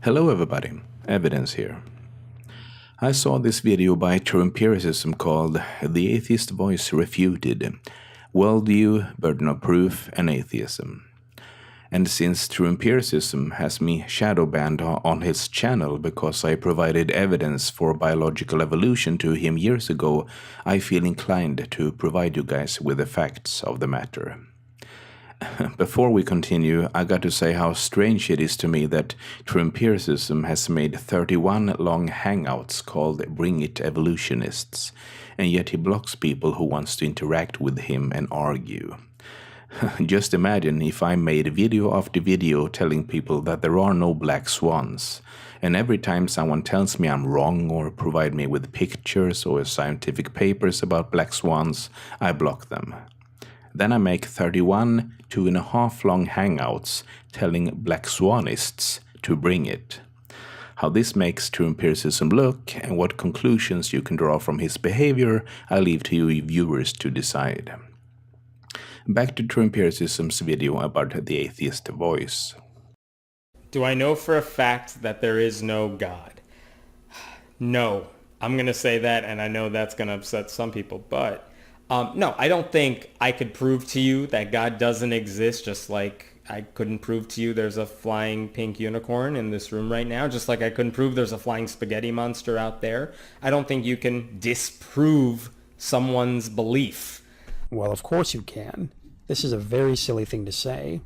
Hello everybody, Evidence here. I saw this video by TrueEmpiricism called The Atheist Voice Refuted, Worldview, Burden of Proof, and Atheism. And since TrueEmpiricism has me shadow banned on his channel because I provided evidence for biological evolution to him years ago, I feel inclined to provide you guys with the facts of the matter. Before we continue, I got to say how strange it is to me that TrueEmpiricism has made 31 long hangouts called Bring It Evolutionists, and yet he blocks people who wants to interact with him and argue. Just imagine if I made video after video telling people that there are no black swans, and every time someone tells me I'm wrong or provide me with pictures or scientific papers about black swans, I block them. Then I make 31 2.5 long hangouts telling black swanists to bring it. How this makes TrueEmpiricism look and what conclusions you can draw from his behavior, I leave to you viewers to decide. Back to TrueEmpiricism's video about the Atheist Voice. Do I know for a fact that there is no God? No. I'm going to say that, and I know that's going to upset some people, but no, I don't think I could prove to you that God doesn't exist, just like I couldn't prove to you there's a flying pink unicorn in this room right now, just like I couldn't prove there's a flying spaghetti monster out there. I don't think you can disprove someone's belief. Well, of course you can. This is a very silly thing to say.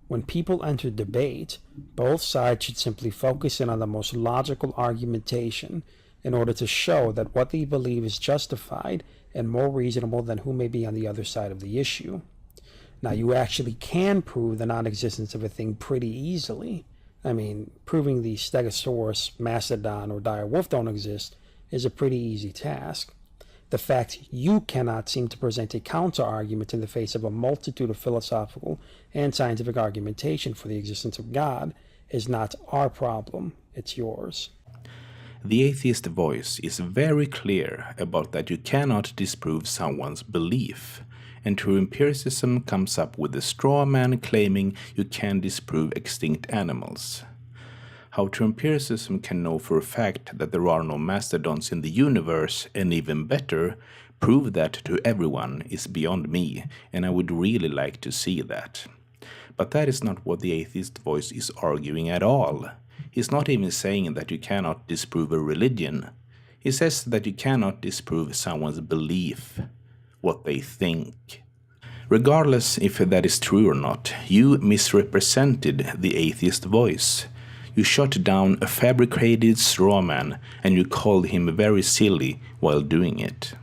When people enter debate, both sides should simply focus in on the most logical argumentation in order to show that what they believe is justified and more reasonable than who may be on the other side of the issue. Now, you actually can prove the non-existence of a thing pretty easily. I mean, proving the Stegosaurus, Mastodon, or dire wolf don't exist is a pretty easy task. The fact you cannot seem to present a counter-argument in the face of a multitude of philosophical and scientific argumentation for the existence of God is not our problem, it's yours. The Atheist Voice is very clear about that you cannot disprove someone's belief, and TrueEmpiricism comes up with a straw man claiming you can disprove extinct animals. How TrueEmpiricism can know for a fact that there are no mastodons in the universe, and even better, prove that to everyone is beyond me, and I would really like to see that. But that is not what the Atheist Voice is arguing at all. He's not even saying that you cannot disprove a religion. He says that you cannot disprove someone's belief, what they think. Regardless if that is true or not, you misrepresented the Atheist Voice. You shot down a fabricated straw man and you called him very silly while doing it.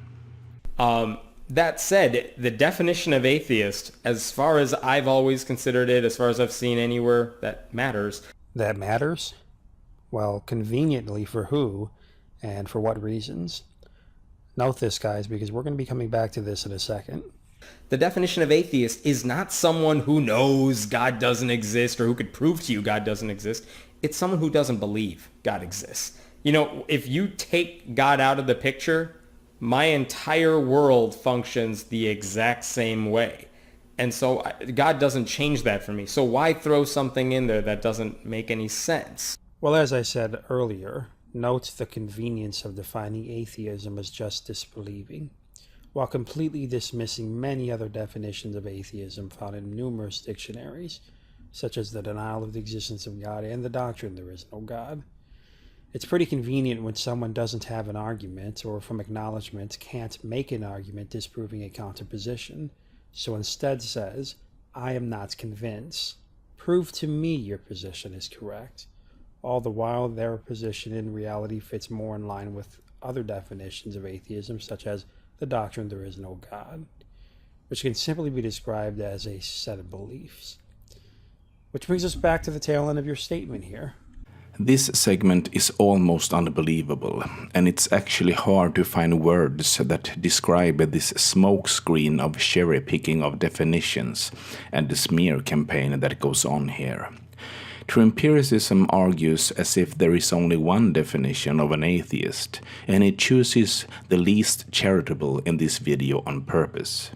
That said, the definition of atheist, as far as I've always considered it, as far as I've seen anywhere that matters. That matters? Well, conveniently for who and for what reasons? Note this, guys, because we're going to be coming back to this in a second. The definition of atheist is not someone who knows God doesn't exist or who could prove to you God doesn't exist. It's someone who doesn't believe God exists. You know, if you take God out of the picture, my entire world functions the exact same way. And so God doesn't change that for me. So why throw something in there that doesn't make any sense? Well, as I said earlier, note the convenience of defining atheism as just disbelieving, while completely dismissing many other definitions of atheism found in numerous dictionaries, such as the denial of the existence of God and the doctrine there is no God. It's pretty convenient when someone doesn't have an argument, or from acknowledgement can't make an argument disproving a counterposition, so instead says, I am not convinced. Prove to me your position is correct. All the while their position in reality fits more in line with other definitions of atheism, such as the doctrine there is no God, which can simply be described as a set of beliefs. Which brings us back to the tail end of your statement here. This segment is almost unbelievable, and it's actually hard to find words that describe this smokescreen of cherry-picking of definitions and the smear campaign that goes on here. TrueEmpiricism argues as if there is only one definition of an atheist, and it chooses the least charitable in this video on purpose.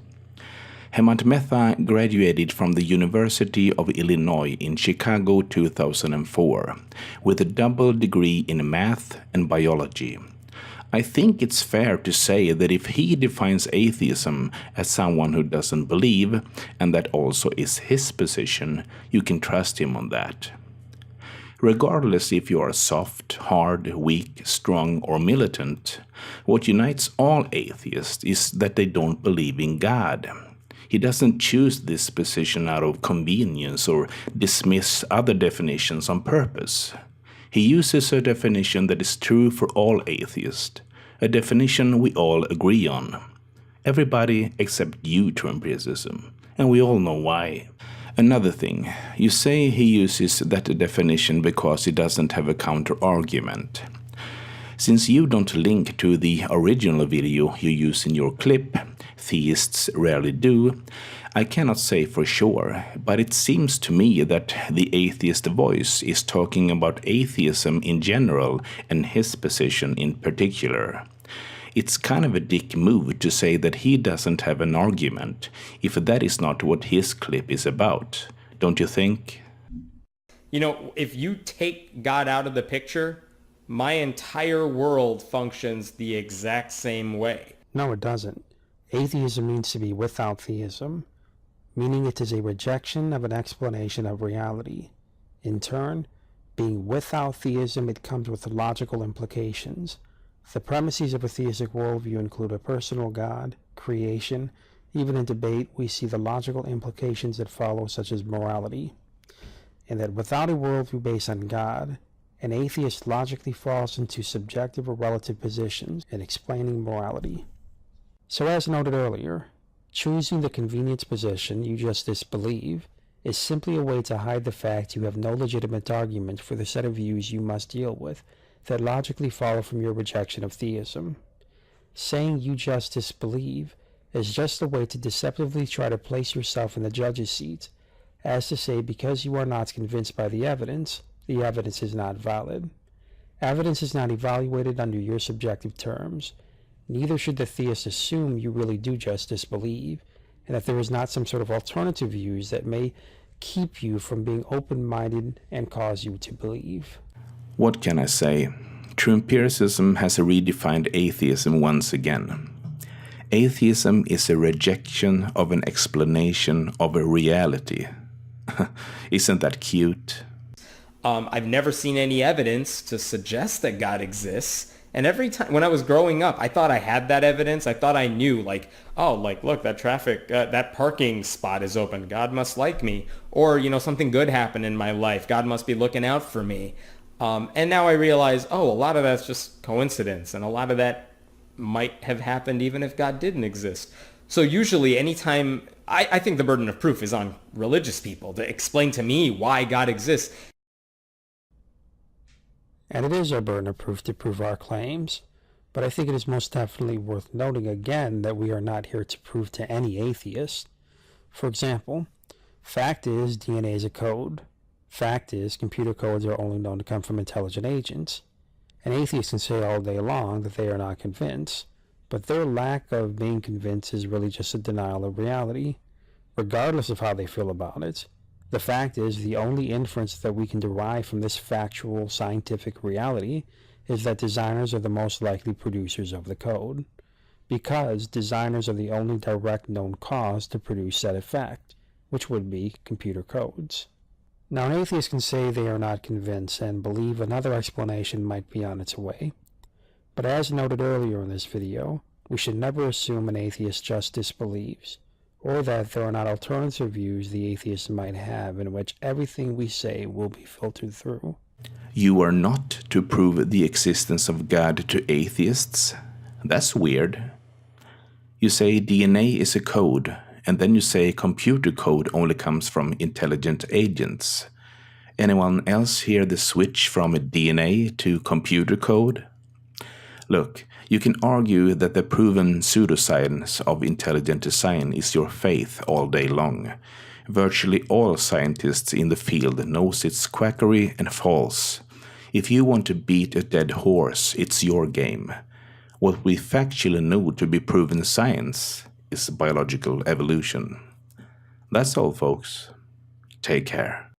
Hemant Mehta graduated from the University of Illinois in Chicago 2004 with a double degree in math and biology. I think it's fair to say that if he defines atheism as someone who doesn't believe, and that also is his position, you can trust him on that. Regardless if you are soft, hard, weak, strong, or militant, what unites all atheists is that they don't believe in God. He doesn't choose this position out of convenience or dismiss other definitions on purpose. He uses a definition that is true for all atheists, a definition we all agree on. Everybody except you, TrueEmpiricism, and we all know why. Another thing, you say he uses that definition because he doesn't have a counter-argument. Since you don't link to the original video you use in your clip, theists rarely do, I cannot say for sure, but it seems to me that the Atheist Voice is talking about atheism in general and his position in particular. It's kind of a dick move to say that he doesn't have an argument, if that is not what his clip is about, don't you think? You know, if you take God out of the picture, my entire world functions the exact same way. No, it doesn't. Atheism means to be without theism, meaning it is a rejection of an explanation of reality. In turn, being without theism, it comes with logical implications. The premises of a theistic worldview include a personal God, creation. Even in debate, we see the logical implications that follow, such as morality. And that without a worldview based on God, an atheist logically falls into subjective or relative positions in explaining morality. So as noted earlier, choosing the convenience position you just disbelieve is simply a way to hide the fact you have no legitimate argument for the set of views you must deal with that logically follow from your rejection of theism. Saying you just disbelieve is just a way to deceptively try to place yourself in the judge's seat, as to say because you are not convinced by the evidence is not valid. Evidence is not evaluated under your subjective terms. Neither should the theist assume you really do just disbelieve, and that there is not some sort of alternative views that may keep you from being open-minded and cause you to believe. What can I say? TrueEmpiricism has redefined atheism once again. Atheism is a rejection of an explanation of a reality. Isn't that cute? I've never seen any evidence to suggest that God exists. And every time when I was growing up, I thought I had that evidence. I thought I knew, like, oh, like, look, that parking spot is open. God must like me. Or, something good happened in my life. God must be looking out for me. And now I realize, a lot of that's just coincidence. And a lot of that might have happened even if God didn't exist. So usually anytime, I think the burden of proof is on religious people to explain to me why God exists. And it is our burden of proof to prove our claims, but I think it is most definitely worth noting again that we are not here to prove to any atheist. For example, fact is DNA is a code. Fact is computer codes are only known to come from intelligent agents. An atheist can say all day long that they are not convinced, but their lack of being convinced is really just a denial of reality, regardless of how they feel about it. The fact is, the only inference that we can derive from this factual scientific reality is that designers are the most likely producers of the code, because designers are the only direct known cause to produce said effect, which would be computer codes. Now, an atheist can say they are not convinced and believe another explanation might be on its way, but as noted earlier in this video, we should never assume an atheist just disbelieves, or that there are not alternative views the atheist might have in which everything we say will be filtered through. You are not to prove the existence of God to atheists? That's weird. You say DNA is a code, and then you say computer code only comes from intelligent agents. Anyone else hear the switch from DNA to computer code? Look, you can argue that the proven pseudo-science of intelligent design is your faith all day long. Virtually all scientists in the field knows it's quackery and false. If you want to beat a dead horse, it's your game. What we factually know to be proven science is biological evolution. That's all, folks. Take care.